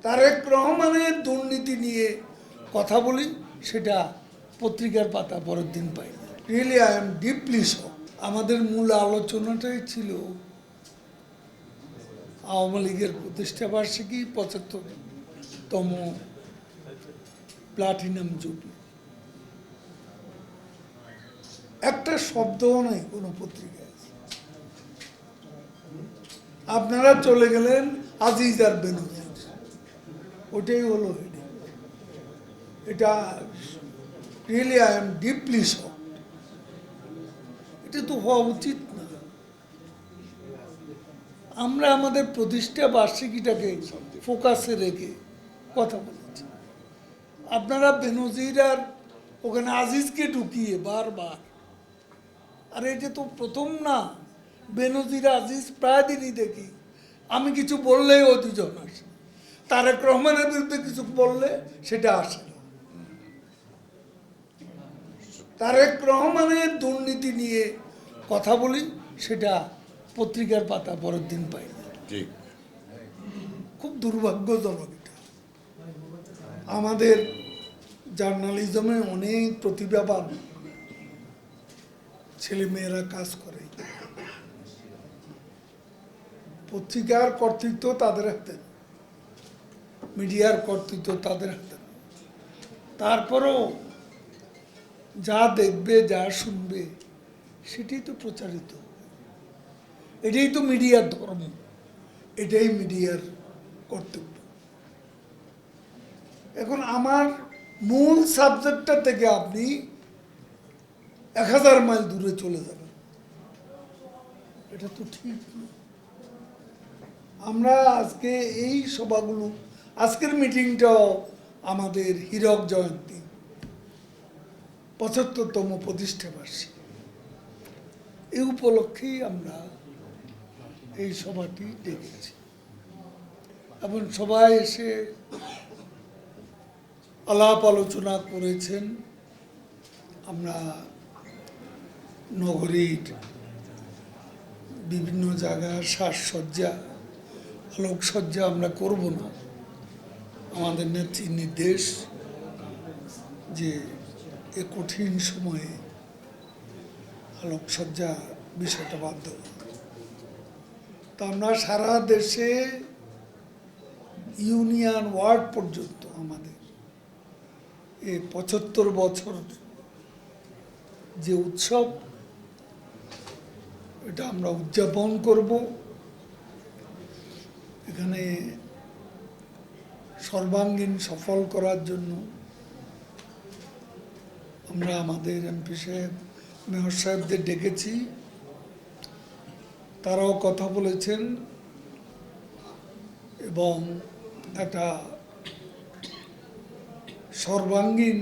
তারেক রহমানের দুর্নীতি নিয়ে কথা বলি, সেটা পত্রিকার পাতা পরের দিন পাই। রিয়েলি আই এম ডিপলি শক। আমাদের মূল আলোচনাটাই ছিল আওয়ামী লীগের প্রতিষ্ঠাবার্ষিকী, ৭৫তম প্লাটিনাম জুবলি। একটা শব্দও নেই কোনো পত্রিকায়। আপনারা চলে গেলেন আজিজ আর বেনজির, ওটাই হলো হেডিং। এটা রিয়েলি আই এম ডিপলি শক। এটা তো হওয়া উচিত না। আমরা আমাদের প্রতিষ্ঠা বার্ষিকীটাকে ফোকাসে রেখে কথা বলেছি। আপনারা বেনজির আর ওখানে আজিজকে ঢুকিয়ে বারবার, আর এটা তো প্রথম না। বেনজির আজিজ প্রায় দিনই দেখি, আমি কিছু বললেই ওই দুজন আসে, তারেক রহমানের বিরুদ্ধে কিছু বললে সেটা আসে না। তারেক রহমানের দুর্নীতি নিয়ে কথা বলি, সেটা পত্রিকার পাতা পরের দিন পাই। খুব দুর্ভাগ্যজনক এটা। আমাদের জার্নালিজমে অনেক প্রতিভাবান ছেলেমেয়েরা কাজ করে। পত্রিকার কর্তৃত্ব তাদের হাতে, মিডিয়ার কর্তৃত্ব তাদের হাতে। তারপরও যা দেখবে, যা শুনবে, সেটাই তো প্রচারিত। এটাই তো মিডিয়ার ধর্ম, এটাই মিডিয়ার কর্তব্য। এখন আমার মূল সাবজেক্টটা থেকে আপনি 1000 মাইল দূরে চলে যাবেন, এটা তো ঠিক না। আমরা আজকে এই সভাগুলো, আজকের মিটিংটাও আমাদের হীরক জয়ন্তী ৭৫তম প্রতিষ্ঠা বার্ষিকী, এই উপলক্ষেই আমরা এই সভাটি ডেকেছি। এবং সবাই এসে আলাপ আলোচনা করেছেন। আমরা নগরীর বিভিন্ন জায়গার সাজসজ্জা, আলোকসজ্জা আমরা করব না। আমাদের নেত্রীর নির্দেশ যে এ কঠিন সময়ে আলোকসজ্জা বিষয়টা বাধ্য। তা আমরা সারা দেশে ইউনিয়ন ওয়ার্ড পর্যন্ত আমাদের এই ৭৫ বছর যে উৎসব, এটা আমরা উদযাপন করব। এখানে সর্বাঙ্গীন সফল করার জন্য আমরা আমাদের এমপি সাহেব, মেয়র সাহেবদের ডেকেছি। তারাও কথা বলেছেন এবং একটা সর্বাঙ্গীন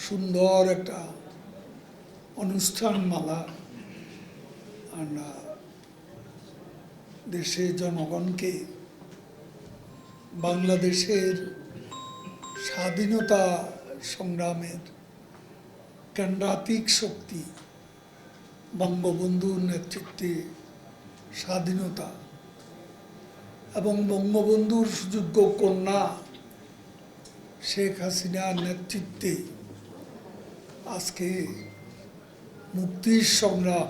সুন্দর একটা অনুষ্ঠানমালা আমরা দেশের জনগণকে বাংলাদেশের স্বাধীনতা সংগ্রামের কেন্দ্রাতিক শক্তি, বঙ্গবন্ধুর নেতৃত্বে স্বাধীনতা এবং বঙ্গবন্ধুর সুযোগ্য কন্যা শেখ হাসিনার নেতৃত্বে আজকে মুক্তির সংগ্রাম,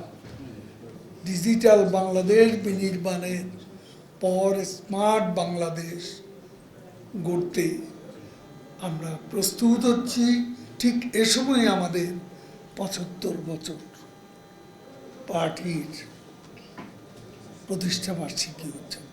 ডিজিটাল বাংলাদেশ বিনির্মাণের পর স্মার্ট বাংলাদেশ গড়তে আমরা প্রস্তুত হচ্ছি। ঠিক এ সময় আমাদের ৭৫ বছর পার্টির প্রতিষ্ঠা বার্ষিকী উদযাপন।